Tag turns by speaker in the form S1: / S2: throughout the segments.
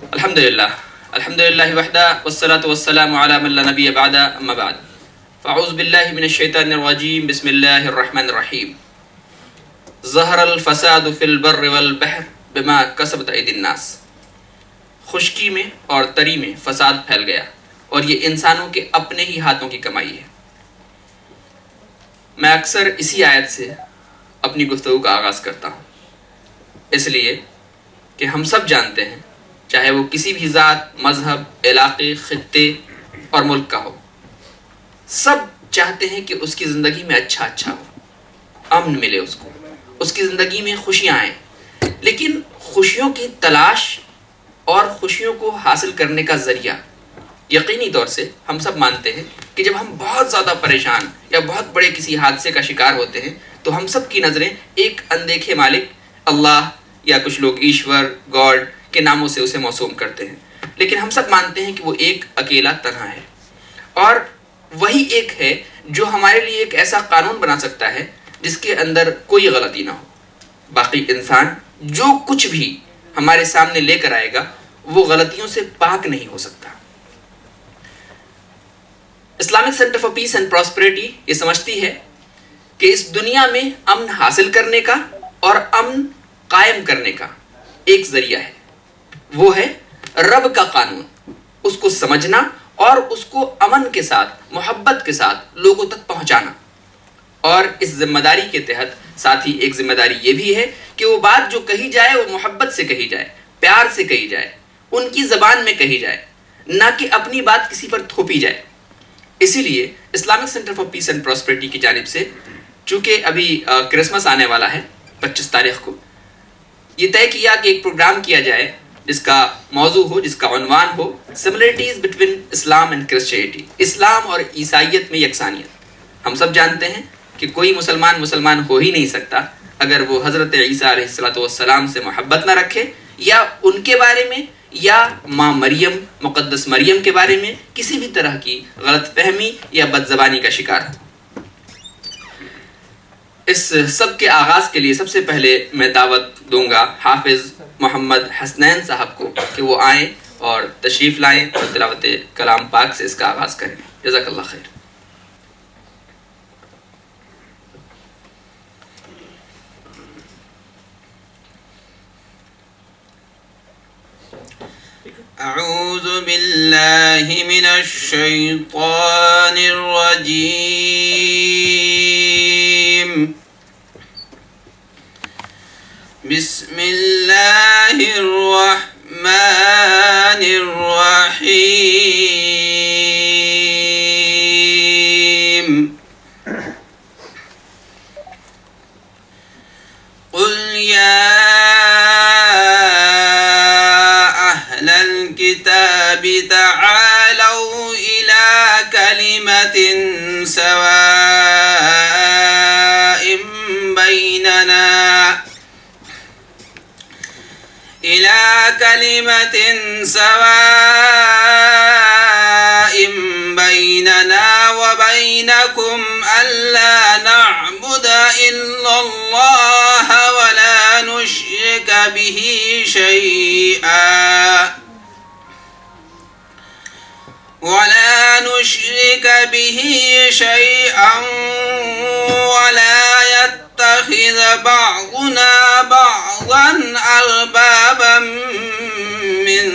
S1: الحمدللہ وحدہ والصلاة والسلام علی من لا نبی بعد اما بعد فاعوذ باللہ من الشیطان الرجیم بسم اللہ الرحمن الرحیم ظہر الفساد فی البر والبحر بما کسبت ایدی الناس. خشکی میں اور تری میں فساد پھیل گیا اور یہ انسانوں کے اپنے ہی ہاتھوں کی کمائی ہے. میں اکثر اسی آیت سے اپنی گفتگو کا آغاز کرتا ہوں، اس لیے کہ ہم سب جانتے ہیں، چاہے وہ کسی بھی ذات، مذہب، علاقے، خطے اور ملک کا ہو، سب چاہتے ہیں کہ اس کی زندگی میں اچھا ہو، امن ملے، اس کی زندگی میں خوشیاں آئیں. لیکن خوشیوں کی تلاش اور خوشیوں کو حاصل کرنے کا ذریعہ، یقینی طور سے ہم سب مانتے ہیں کہ جب ہم بہت زیادہ پریشان یا بہت بڑے کسی حادثے کا شکار ہوتے ہیں تو ہم سب کی نظریں ایک اندیکھے مالک اللہ یا کچھ لوگ ایشور، گاڈ کے ناموں سے اسے موسوم کرتے ہیں. لیکن ہم سب مانتے ہیں کہ وہ ایک اکیلا تنہا ہے، اور وہی ایک ہے جو ہمارے لیے ایک ایسا قانون بنا سکتا ہے جس کے اندر کوئی غلطی نہ ہو. باقی انسان جو کچھ بھی ہمارے سامنے لے کر آئے گا وہ غلطیوں سے پاک نہیں ہو سکتا. Islamic Centre for Peace and Prosperity یہ سمجھتی ہے کہ اس دنیا میں امن حاصل کرنے کا اور امن قائم کرنے کا ایک ذریعہ ہے، وہ ہے رب کا قانون. اس کو سمجھنا اور اس کو امن کے ساتھ، محبت کے ساتھ لوگوں تک پہنچانا. اور اس ذمہ داری کے تحت ساتھ ہی ایک ذمہ داری یہ بھی ہے کہ وہ بات جو کہی جائے وہ محبت سے کہی جائے، پیار سے کہی جائے، ان کی زبان میں کہی جائے، نہ کہ اپنی بات کسی پر تھوپی جائے. اسی لیے Islamic Centre for Peace and Prosperity کی جانب سے، چونکہ ابھی کرسمس آنے والا ہے 25 تاریخ کو، یہ طے کیا کہ ایک پروگرام کیا جائے جس کا موضوع ہو، جس کا عنوان ہو similarities between Islam and Christianity, اسلام اور عیسائیت میں یکسانیت. ہم سب جانتے ہیں کہ کوئی مسلمان ہو ہی نہیں سکتا اگر وہ حضرت عیسیٰ علیہ السلام سے محبت نہ رکھے، یا ان کے بارے میں یا ماں مریم، مقدس مریم کے بارے میں کسی بھی طرح کی غلط فہمی یا بد زبانی کا شکار ہو. اس سب کے آغاز کے لیے سب سے پہلے میں دعوت دوں گا حافظ محمد حسنین صاحب کو کہ وہ آئیں اور تشریف لائیں اور تلاوت کلام پاک سے اس کا آغاز کریں. جزاک اللہ خیر.
S2: اعوذ باللہ من الشیطان الرجیم. بسم اللہ الرحمن الرحیم. قل یا الكتاب تعالوا إلى كلمة سواء بيننا وبينكم ألا نعبد إلا الله ولا نشرك به شيئا ولا يتخذ بعضنا بعضا أربابا من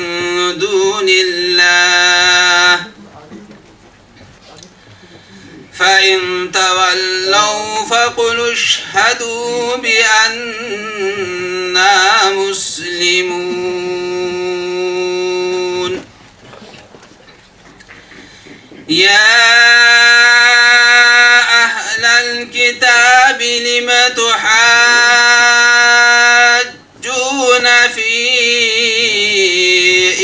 S2: دون الله فإن تولوا فقولوا اشهدوا بأننا مسلمون. يا أهل الكتاب لم تحاجون في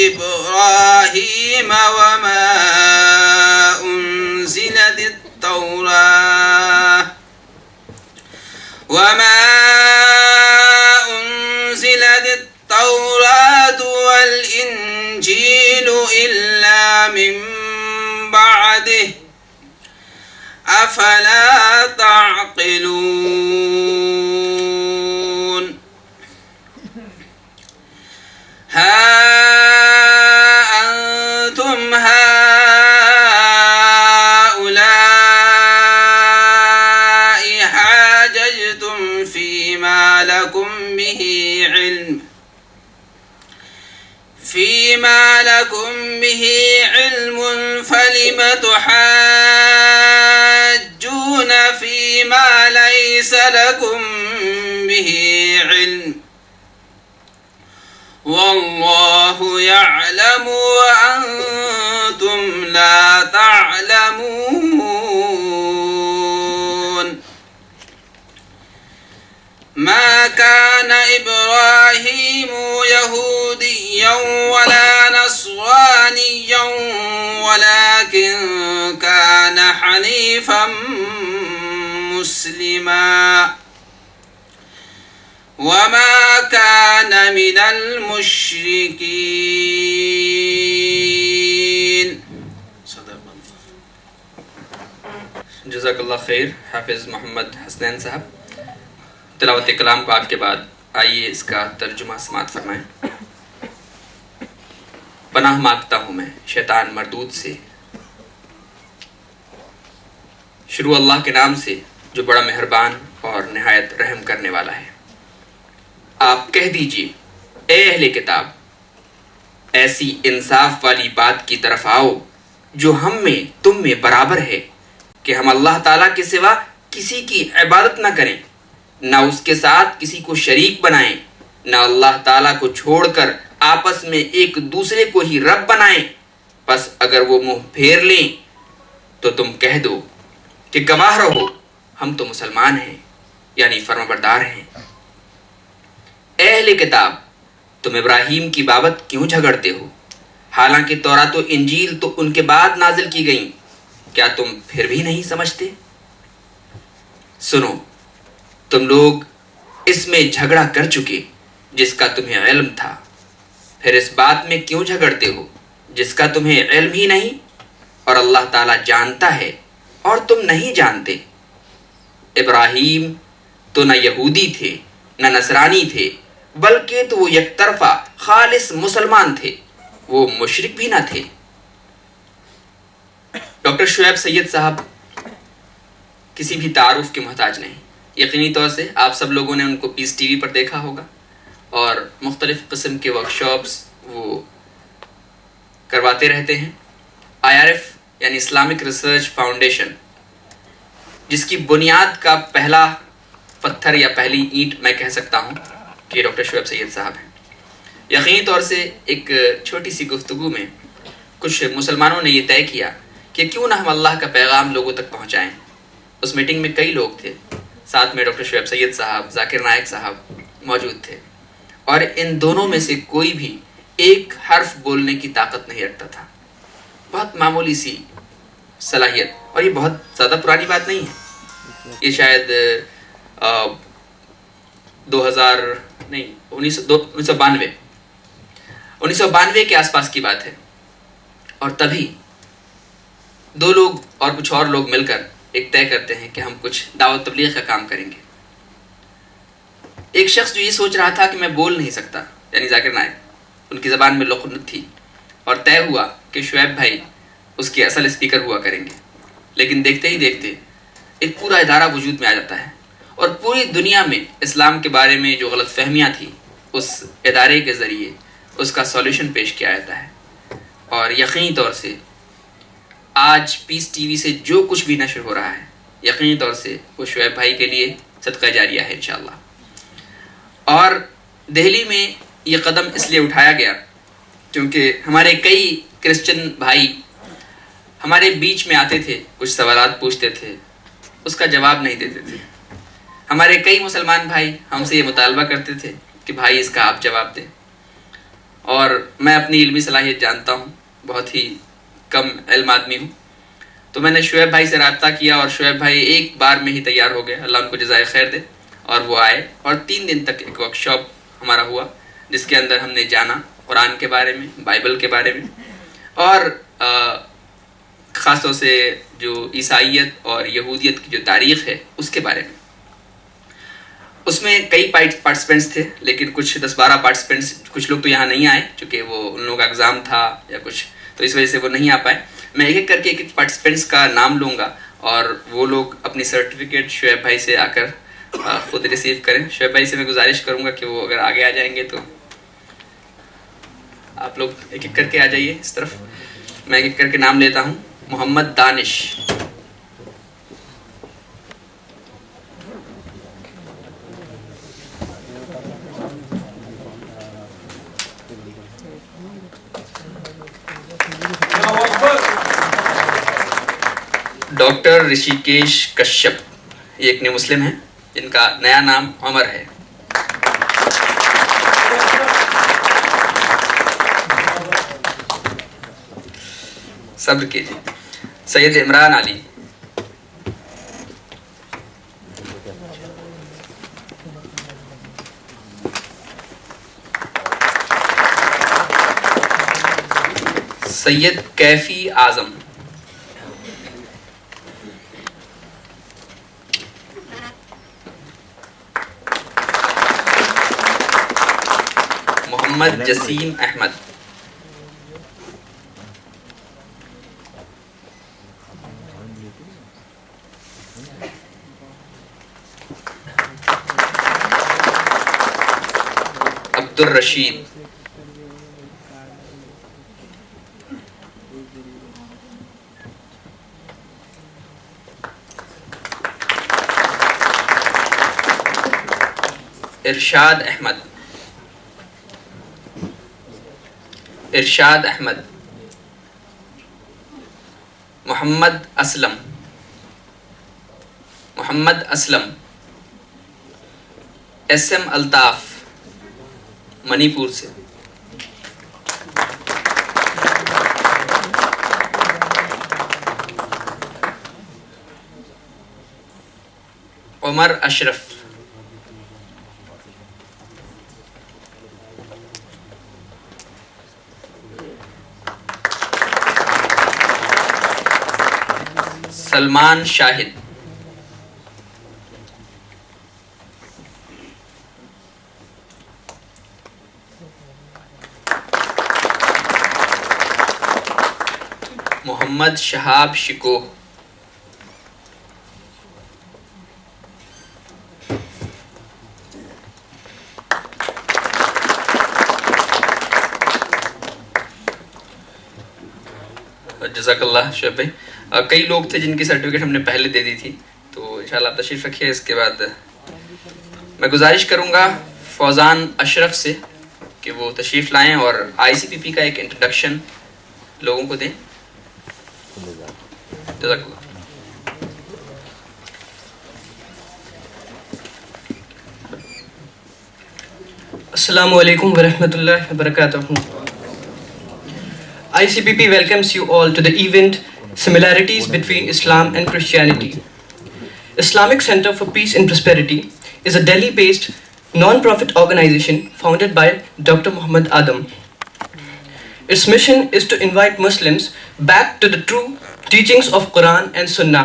S2: إبراهيم وما أنزلت التوراة والإنجيل إلا من بعده أفلا تعقلون. ها فيما لكم به علم فلم تحاجون فيما ليس لكم به علم والله يعلم وأنتم لا تعلمون ما كان إبراهيم يهوديا ولا نصرانيا ولكن كان حنيفا مسلما وما كان من المشركين.
S1: جزاک اللہ خیر حافظ محمد حسنین صاحب. تلاوت کلام کو آپ کے بعد آئیے اس کا ترجمہ سماعت فرمائیں. پناہ مانگتا ہوں میں شیطان مردود سے. شروع اللہ کے نام سے جو بڑا مہربان اور نہایت رحم کرنے والا ہے. آپ کہہ دیجئے اے اہل کتاب ایسی انصاف والی بات کی طرف آؤ جو ہم میں تم میں برابر ہے کہ ہم اللہ تعالیٰ کے سوا کسی کی عبادت نہ کریں، نہ اس کے ساتھ کسی کو شریک بنائیں، نہ اللہ تعالیٰ کو چھوڑ کر آپس میں ایک دوسرے کو ہی رب بنائیں. پس اگر وہ منہ پھیر لیں تو تم کہہ دو کہ گواہ رہو ہم تو مسلمان ہیں، یعنی فرمانبردار ہیں. اے اہل کتاب تم ابراہیم کی بابت کیوں جھگڑتے ہو حالانکہ تورات و انجیل تو ان کے بعد نازل کی گئیں، کیا تم پھر بھی نہیں سمجھتے؟ سنو تم لوگ اس میں جھگڑا کر چکے جس کا تمہیں علم تھا، پھر اس بات میں کیوں جھگڑتے ہو جس کا تمہیں علم ہی نہیں، اور اللہ تعالیٰ جانتا ہے اور تم نہیں جانتے. ابراہیم تو نہ یہودی تھے نہ نصرانی تھے بلکہ تو وہ یک طرفہ خالص مسلمان تھے، وہ مشرک بھی نہ تھے. ڈاکٹر شعیب سید صاحب کسی بھی تعارف کے محتاج نہیں. یقینی طور سے آپ سب لوگوں نے ان کو پیس ٹی وی پر دیکھا ہوگا اور مختلف قسم کے ورکشاپس وہ کرواتے رہتے ہیں. IRF یعنی اسلامک ریسرچ فاؤنڈیشن، جس کی بنیاد کا پہلا پتھر یا پہلی اینٹ میں کہہ سکتا ہوں کہ ڈاکٹر شعیب سید صاحب ہیں. یقینی طور سے ایک چھوٹی سی گفتگو میں کچھ مسلمانوں نے یہ طے کیا کہ کیوں نہ ہم اللہ کا پیغام لوگوں تک پہنچائیں. اس میٹنگ میں کئی لوگ تھے، ساتھ میں ڈاکٹر شعیب سید صاحب، ذاکر نائک صاحب موجود تھے، اور ان دونوں میں سے کوئی بھی ایک حرف بولنے کی طاقت نہیں رکھتا تھا. بہت معمولی سی صلاحیت، اور یہ بہت زیادہ پرانی بات نہیں ہے، یہ شاید 1992 کے آس پاس کی بات ہے. اور تبھی دو لوگ اور کچھ اور لوگ مل کر ایک طے کرتے ہیں کہ ہم کچھ دعوت تبلیغ کا کام کریں گے. ایک شخص جو یہ سوچ رہا تھا کہ میں بول نہیں سکتا، یعنی ذاکر نائک، ان کی زبان میں لقنت تھی، اور طے ہوا کہ شعیب بھائی اس کے اصل اسپیکر ہوا کریں گے. لیکن دیکھتے ہی دیکھتے ایک پورا ادارہ وجود میں آ جاتا ہے اور پوری دنیا میں اسلام کے بارے میں جو غلط فہمیاں تھیں اس ادارے کے ذریعے اس کا سولوشن پیش کیا جاتا ہے. اور یقینی طور سے آج پیس ٹی وی سے جو کچھ بھی نشر ہو رہا ہے یقینی طور سے وہ شعیب بھائی کے لیے صدقہ جاریہ ہے انشاءاللہ. اور دہلی میں یہ قدم اس لیے اٹھایا گیا کیونکہ ہمارے کئی کرسچن بھائی ہمارے بیچ میں آتے تھے، کچھ سوالات پوچھتے تھے، اس کا جواب نہیں دیتے تھے. ہمارے کئی مسلمان بھائی ہم سے یہ مطالبہ کرتے تھے کہ بھائی اس کا آپ جواب دیں. اور میں اپنی علمی صلاحیت جانتا ہوں، بہت ہی کم علم آدمی ہوں، تو میں نے شعیب بھائی سے رابطہ کیا اور شعیب بھائی ایک بار میں ہی تیار ہو گئے، اللہ ان کو جزائے خیر دے. اور وہ آئے اور 3 دن تک ایک ورکشاپ ہمارا ہوا جس کے اندر ہم نے جانا قرآن کے بارے میں، بائبل کے بارے میں، اور خاص طور سے جو عیسائیت اور یہودیت کی جو تاریخ ہے اس کے بارے میں. اس میں کئی پارٹیسپینٹس تھے، لیکن کچھ 10-12 پارٹیسپینٹس، کچھ لوگ تو یہاں نہیں آئے چونکہ وہ ان لوگوں کا ایگزام تھا یا کچھ، تو اس وجہ سے وہ نہیں آ پائے. میں ایک ایک کر کے ایک پارٹیسپینٹس کا نام لوں گا اور وہ لوگ اپنی سرٹیفکیٹ شعیب بھائی سے آ کر خود ریسیو کریں. شعیب بھائی سے میں گزارش کروں گا کہ وہ اگر آگے آ جائیں گے تو آپ لوگ ایک ایک کر کے آ جائیے اس طرف. میں ایک ایک کر کے نام لیتا ہوں. محمد دانش, ڈاکٹر رشیکیش کشیپ, یہ ایک نیو مسلم ہیں جن کا نیا نام عمر ہے. صبر کیجیے. سید عمران علی, سید کیفی اعظم, محمد جسیم احمد, عبد الرشید, ارشاد احمد, ارشاد احمد, محمد اسلم, محمد اسلم, ایس ایم الطاف منی پور سے, عمر اشرف, سلمان شاہد, محمد شہاب شکوہ, جزاک اللہ شعیب بھائی. کئی لوگ تھے جن کی سرٹیفکیٹ ہم نے پہلے دے دی تھی, تو انشاءاللہ آپ تشریف رکھیے. اس کے بعد میں گزارش کروں گا فوزان اشرف سے کہ وہ تشریف لائیں اور آئی سی پی پی کا ایک انٹروڈکشن لوگوں کو دیں. جزاک اللہ.
S3: السلام علیکم ورحمۃ اللہ وبرکاتہ. ICPP welcomes you all to the event Similarities Between Islam and Christianity. Islamic Center for Peace and Prosperity is a Delhi-based non-profit organization founded by Dr. Muhammad Adam. Its mission is to invite Muslims back to the true teachings of Quran and Sunnah,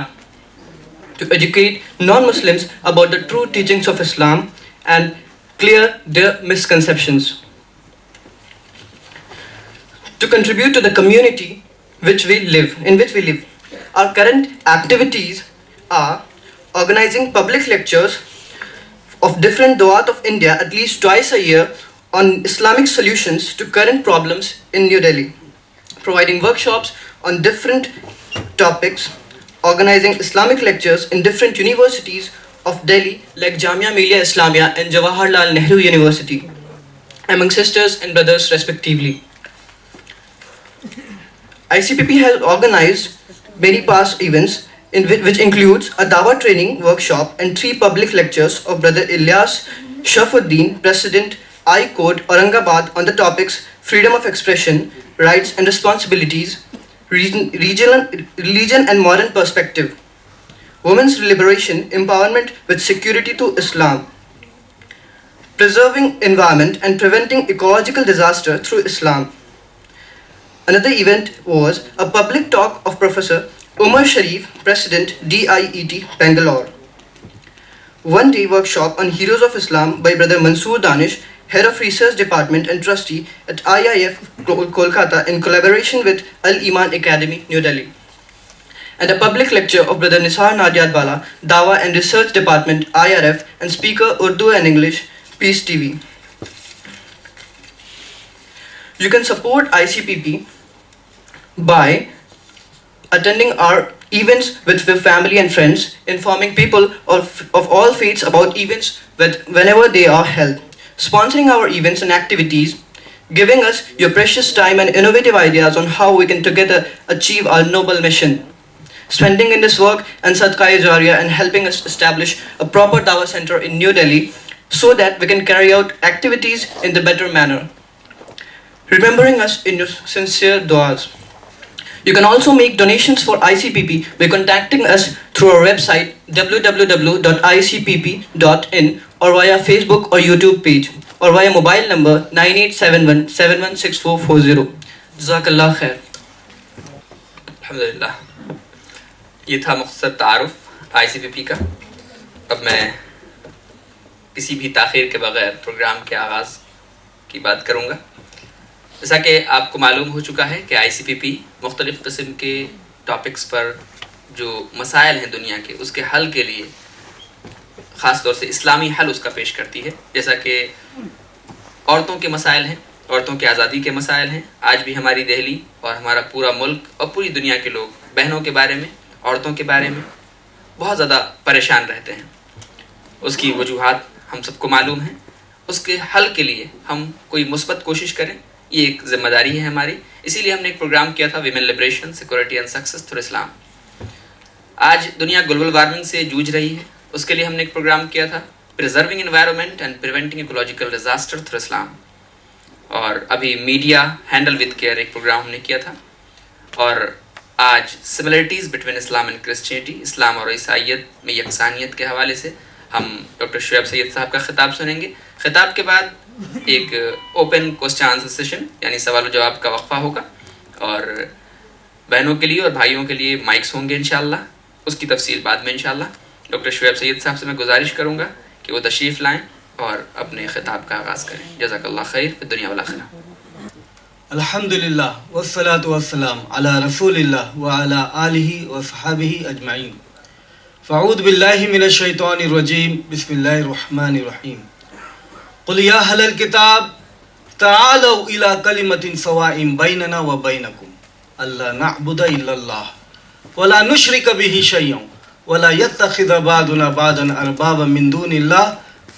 S3: to educate non-Muslims about the true teachings of Islam and clear their misconceptions. To contribute to the community in which we live, our current activities are organizing public lectures of different du'at of India at least twice a year on Islamic solutions to current problems in New Delhi, providing workshops on different topics, organizing Islamic lectures in different universities of Delhi like Jamia Millia Islamia and Jawaharlal Nehru University, among sisters and brothers respectively. ICPP has organized many past events which includes a Dawah training workshop and 3 public lectures of Brother Ilyas Shafuddin, President, I Code, Aurangabad, on the topics freedom of expression, rights and responsibilities, religion and modern perspective, women's liberation, empowerment with security to Islam, preserving environment and preventing ecological disaster through Islam. Another event was a public talk of Professor Umar Sharif, President, DIET, Bangalore. One day workshop on Heroes of Islam by Brother Mansoor Danish, Head of Research Department and Trustee at IIF Kolkata in collaboration with Al-Iman Academy, New Delhi. And a public lecture of Brother Nisar Nadiadwala, Dawah and Research Department, IRF, and speaker Urdu and English, Peace TV. You can support ICPP by attending our events with your family and friends, informing people of all faiths about events whenever they are held, sponsoring our events and activities, giving us your precious time and innovative ideas on how we can together achieve our noble mission, spending in this work and Sadaqah-e-Jariyah and helping us establish a proper Dawah center in New Delhi so that we can carry out activities in the better manner, remembering us in your sincere du'as. You can also make donations for ICPP by contacting us through our website www.icpp.in or via Facebook or YouTube page or via mobile number 9871716440. Jazakallah khair.
S1: الحمدللہ یہ تھا مختصر تعارف ICPP کا. اب میں کسی بھی تاخیر کے بغیر پروگرام کے آغاز کی بات کروں گا. جیسا کہ آپ کو معلوم ہو چکا ہے کہ ICPP مختلف قسم کے ٹاپکس پر جو مسائل ہیں دنیا کے اس کے حل کے لیے خاص طور سے اسلامی حل اس کا پیش کرتی ہے. جیسا کہ عورتوں کے مسائل ہیں, عورتوں کی آزادی کے مسائل ہیں. آج بھی ہماری دہلی اور ہمارا پورا ملک اور پوری دنیا کے لوگ بہنوں کے بارے میں, عورتوں کے بارے میں بہت زیادہ پریشان رہتے ہیں. اس کی وجوہات ہم سب کو معلوم ہیں. اس کے حل کے لیے ہم کوئی مثبت کوشش کریں, یہ ایک ذمہ داری ہے ہماری. اسی لیے ہم نے ایک پروگرام کیا تھا women liberation, security and success through Islam. آج دنیا گلوبل وارمنگ سے جوجھ رہی ہے, اس کے لیے ہم نے ایک پروگرام کیا تھا preserving environment and preventing ecological disaster through Islam. اور ابھی میڈیا ہینڈل وتھ کیئر ایک پروگرام ہم نے کیا تھا. اور آج similarities between Islam and Christianity, اسلام اور عیسائیت میں یکسانیت کے حوالے سے ہم ڈاکٹر شعیب سید صاحب کا خطاب سنیں گے. خطاب کے بعد ایک اوپن کوسچن آنسر سیشن یعنی سوال و جواب کا وقفہ ہوگا, اور بہنوں کے لیے اور بھائیوں کے لیے مائکس ہوں گے انشاءاللہ. اس کی تفصیل بعد میں انشاءاللہ. ڈاکٹر شعیب سید صاحب سے میں گزارش کروں گا کہ وہ تشریف لائیں اور اپنے خطاب کا آغاز کریں. جزاک اللہ خیر فی الدنیا والآخرہ.
S4: الحمدللہ والصلاة والسلام علی رسول اللہ وعلی آلہ وصحابہ اجمعین. فاعوذ باللہ من الشیطان الرجیم. بسم اللہ الرحمن الرحیم. قل یا اہل الکتاب تعالوا الی کلمۃ سواء بیننا وبینکم الا نعبد الا اللہ ولا نشرک به شیئا ولا يتخذ بعضنا بعضا اربابا من دون اللہ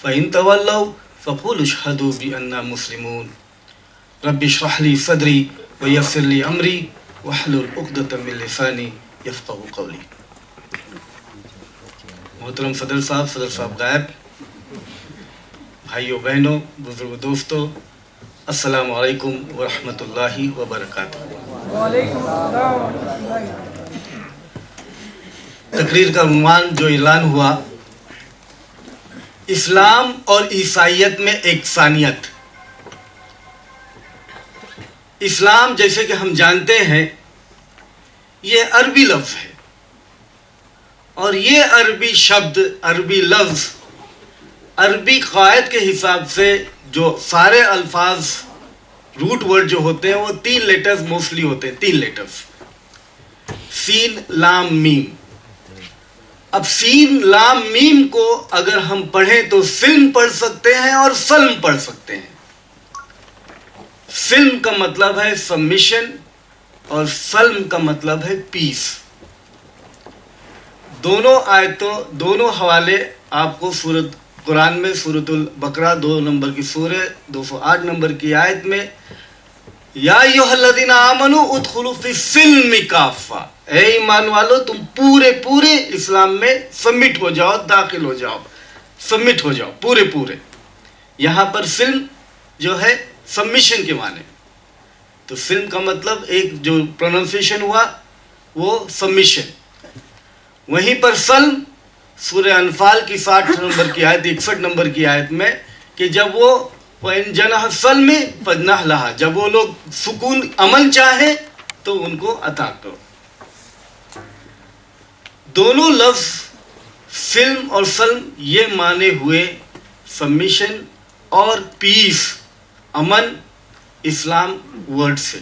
S4: فإن تولوا فقولوا اشهدوا بأننا مسلمون. رب اشرح لي صدری ويسر لي امری واحلل عقدۃ من لسانی یفقهوا قولی. محترم صدر صاحب غائب, بھائیوں بہنوں, بزرگ دوستوں, السلام علیکم ورحمۃ اللہ وبرکاتہ. تقریر کا عنوان جو اعلان ہوا, اسلام اور عیسائیت میں یکسانیت. اسلام جیسے کہ ہم جانتے ہیں یہ عربی لفظ ہے, اور یہ عربی شبد, عربی لفظ, عربی قواعد کے حساب سے جو سارے الفاظ روٹ ورڈ جو ہوتے ہیں وہ 3 لیٹرز موسٹلی ہوتے ہیں, 3 لیٹرز, سین لام میم. اب سین لام میم کو اگر ہم پڑھیں تو سلم پڑھ سکتے ہیں اور سلم پڑھ سکتے ہیں. سلم کا مطلب ہے سبمیشن اور سلم کا مطلب ہے پیس. دونوں آیتوں, دونوں حوالے آپ کو سورت قرآن میں سورۃ البقرہ 2 نمبر کی سورہ 208 نمبر کی آیت میں یا ایھا الذین آمنوا ادخلوا فی السلم کافہ, اے ایمان والو تم پورے اسلام میں سبمٹ ہو جاؤ, داخل ہو جاؤ, سبمٹ ہو جاؤ پورے. یہاں پر سلم جو ہے سبمیشن کے معنی, تو سلم کا مطلب ایک جو پروننسیشن ہوا وہ سبمیشن. وہیں پر سلم سورہ انفال کی 60 نمبر کی آیت, 61 نمبر کی آیت میں کہ جب وہ وَإِن جَنَحَ السَّلْمِ فَاجْنَحْ لَهَا, جب وہ لوگ سکون امن چاہیں تو ان کو عطا کرو. دونوں لفظ سلم اور سلم یہ معنی ہوئے سبمیشن اور پیس, امن, اسلام ورڈ سے.